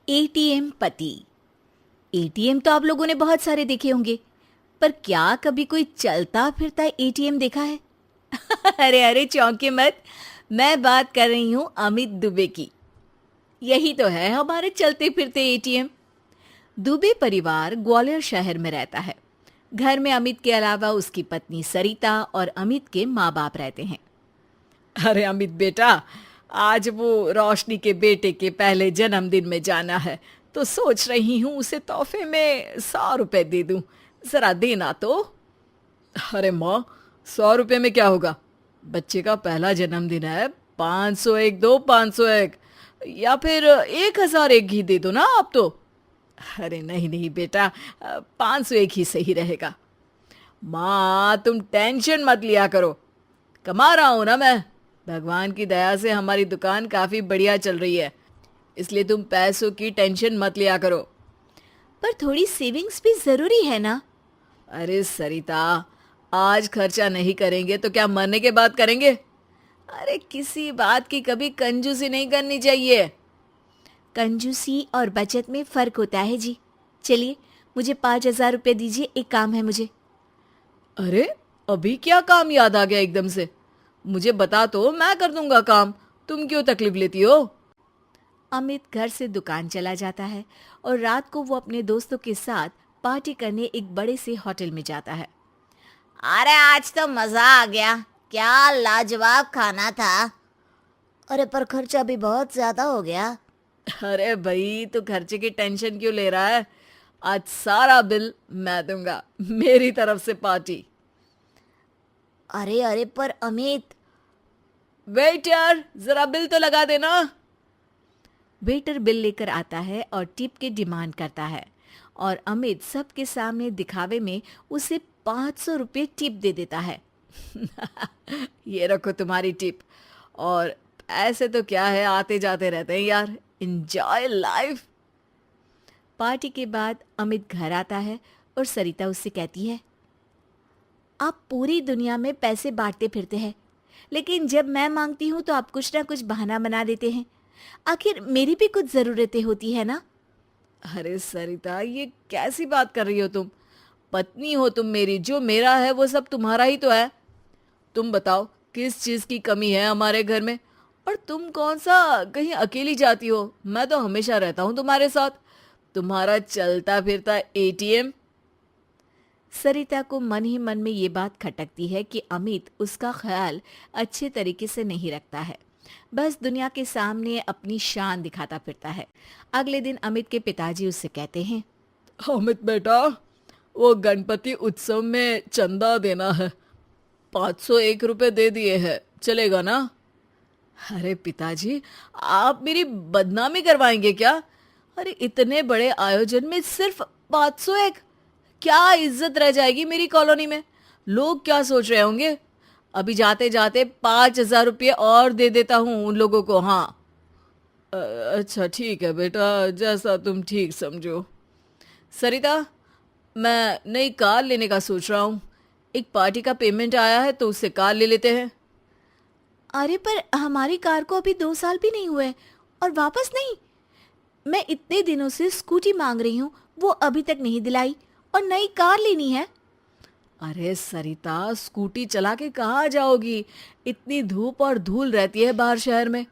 ATM पति। ATM तो आप लोगों ने बहुत सारे देखे होंगे, पर क्या कभी कोई चलता फिरता एटीएम देखा है? अरे अरे चौंके मत, मैं बात कर रही हूँ अमित दुबे की। यही तो है हमारे चलते फिरते एटीएम। दुबे परिवार ग्वालियर शहर में रहता है। घर में अमित के अलावा उसकी पत्नी सरिता और अमित के माँ बाप रहते हैं। अरे अमित बेटा, आज वो रोशनी के बेटे के पहले जन्मदिन में जाना है, तो सोच रही हूँ उसे तोहफे में 100 रुपए दे दूँ। जरा देना तो। अरे माँ, 100 रुपए में क्या होगा? बच्चे का पहला जन्मदिन है। 501 दो, 501, या फिर 1001 ही दे दो ना आप तो। अरे नहीं नहीं बेटा, 501 ही सही रहेगा। माँ तुम टेंशन मत लिया करो, कमा रहा हूं ना मैं। भगवान की दया से हमारी दुकान काफी बढ़िया चल रही है, इसलिए तुम पैसों की टेंशन मत लिया करो। पर थोड़ी सेविंग्स भी जरूरी है ना? अरे सरिता, आज खर्चा नहीं करेंगे तो क्या मरने के बाद करेंगे? अरे किसी बात की कभी कंजूसी नहीं करनी चाहिए। कंजूसी और बचत में फर्क होता है जी। चलिए, मुझे 5,000 रुपये दीजिए, एक काम है मुझे। अरे अभी क्या काम याद आ गया एकदम से? मुझे बता तो, मैं कर दूंगा काम। तुम क्यों तकलीफ लेती हो? अमित घर से दुकान चला जाता है और रात को वो अपने दोस्तों के साथ पार्टी करने एक बड़े से होटल में जाता है। अरे आज तो मजा आ गया, क्या लाजवाब खाना था। अरे पर खर्चा भी बहुत ज्यादा हो गया। अरे भाई, तू खर्चे की टेंशन क्यों ले रहा है? आज सारा बिल मैं दूंगा, मेरी तरफ से पार्टी। अरे अरे पर अमित। वेटर, जरा बिल तो लगा देना। वेटर बिल लेकर आता है और टिप की डिमांड करता है और अमित सबके सामने दिखावे में उसे 500 रुपये टिप दे देता है। ये रखो तुम्हारी टिप। और ऐसे तो क्या है, आते जाते रहते हैं यार। Enjoy life. पार्टी के बाद अमित घर आता है और सरिता उससे कहती है, आप पूरी दुनिया में पैसे बांटते फिरते हैं, लेकिन जब मैं मांगती हूँ तो आप कुछ ना कुछ बहाना बना देते हैं। आखिर मेरी भी कुछ ज़रूरतें होती है ना? अरे सरिता, ये कैसी बात कर रही हो तुम? पत्नी हो तुम मेरी, जो मेरा है वो सब तुम्हारा ही तो है। तुम बताओ किस चीज की कमी है हमारे घर में? और तुम कौन सा कहीं अकेली जाती हो? मैं तो हमेशा रहता हूँ तुम्हारे साथ। तुम्हारा चलता फिरता एटीएम। सरिता को मन ही मन में ये बात खटकती है कि अमित उसका ख्याल अच्छे तरीके से नहीं रखता है, बस दुनिया के सामने अपनी शान दिखाता फिरता है। अगले दिन अमित के पिताजी उससे कहते हैं, अमित बेटा, वो गणपति उत्सव में चंदा देना है। 501 रुपए दे दिए हैं, चलेगा ना? अरे पिताजी, आप मेरी बदनामी करवाएंगे क्या? अरे इतने बड़े आयोजन में सिर्फ 501? क्या इज्जत रह जाएगी मेरी कॉलोनी में? लोग क्या सोच रहे होंगे? अभी जाते जाते 5,000 रुपये और दे देता हूँ उन लोगों को। हाँ अच्छा ठीक है बेटा, जैसा तुम ठीक समझो। सरिता, मैं नई कार लेने का सोच रहा हूँ। एक पार्टी का पेमेंट आया है तो उससे कार ले लेते हैं। अरे पर हमारी कार को अभी 2 साल भी नहीं हुए और वापस नहीं। मैं इतने दिनों से स्कूटी मांग रही हूँ, वो अभी तक नहीं दिलाई, और नई कार लेनी है। अरे सरिता, स्कूटी चला के कहाँ जाओगी? इतनी धूप और धूल रहती है बाहर शहर में।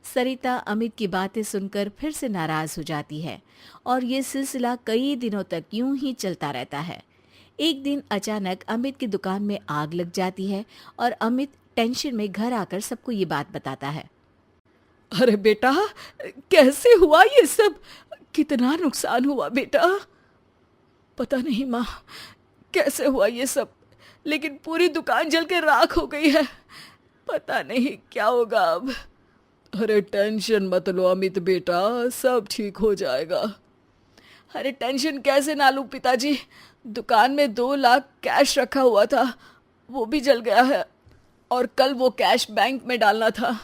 सरिता अमित की बातें सुनकर फिर से नाराज हो जाती है और ये सिलसिला कई दिनों तक यूं ही चलता रहता है। एक दिन अचानक अमित की दुकान में आग लग जाती है और अमित टेंशन में घर आकर सबको ये बात बताता है। अरे बेटा, कैसे हुआ ये सब? कितना नुकसान हुआ बेटा? पता नहीं माँ, कैसे हुआ ये सब, लेकिन पूरी दुकान जल के राख हो गई है। पता नहीं क्या होगा अब। अरे टेंशन मत लो अमित बेटा, सब ठीक हो जाएगा। अरे टेंशन कैसे ना लूं पिताजी? दुकान में 2 लाख कैश रखा हुआ था, वो भी जल गया है। और कल वो कैश बैंक में डालना था,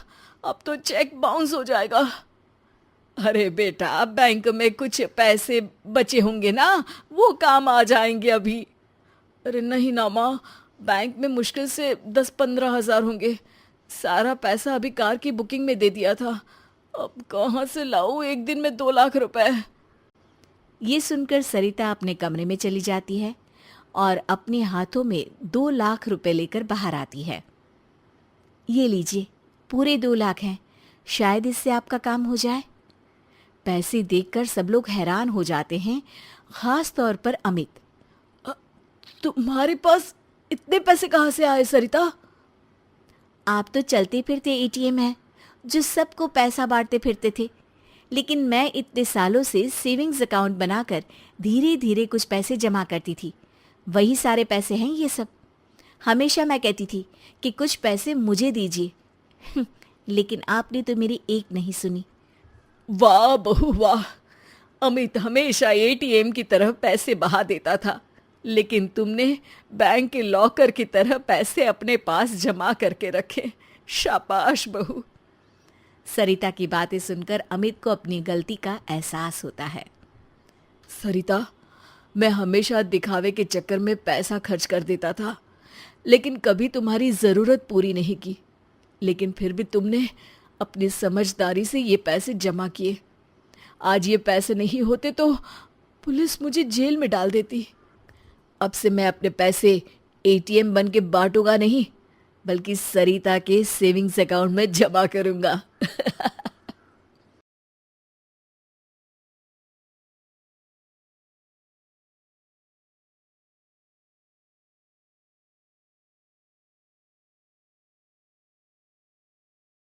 अब तो चेक बाउंस हो जाएगा। अरे बेटा, बैंक में कुछ पैसे बचे होंगे ना, वो काम आ जाएंगे अभी। अरे नहीं ना माँ, बैंक में मुश्किल से 10-15 हज़ार होंगे। सारा पैसा अभी कार की बुकिंग में दे दिया था। अब कहाँ से लाऊं एक दिन में 2 लाख रुपए? ये सुनकर सरिता अपने कमरे में चली जाती है और अपने हाथों में 2 लाख रुपए लेकर बाहर आती है। ये लीजिए, पूरे 2 लाख हैं, शायद इससे आपका काम हो जाए। पैसे देखकर सब लोग हैरान हो जाते हैं, खास तौर पर अमित। तुम्हारे पास इतने पैसे कहाँ से आए सरिता? आप तो चलते फिरते एटीएम हैं जो सबको पैसा बांटते फिरते थे, लेकिन मैं इतने सालों से सेविंग्स अकाउंट बनाकर धीरे धीरे कुछ पैसे जमा करती थी। वही सारे पैसे हैं ये सब। हमेशा मैं कहती थी कि कुछ पैसे मुझे दीजिए लेकिन आपने तो मेरी एक नहीं सुनी। वाह बहू वाह, अमित हमेशा एटीएम की तरह पैसे बहा देता था, लेकिन तुमने बैंक के लॉकर की तरह पैसे अपने पास जमा करके रखे। शाबाश बहू। सरिता की बातें सुनकर अमित को अपनी गलती का एहसास होता है। सरिता, मैं हमेशा दिखावे के चक्कर में पैसा खर्च कर देता था, लेकिन कभी तुम्हारी ज़रूरत पूरी नहीं की। लेकिन फिर भी तुमने अपनी समझदारी से ये पैसे जमा किए। आज ये पैसे नहीं होते तो पुलिस मुझे जेल में डाल देती। अब से मैं अपने पैसे एटीएम बन के बांटूंगा नहीं, बल्कि सरिता के सेविंग्स अकाउंट में जमा करूंगा।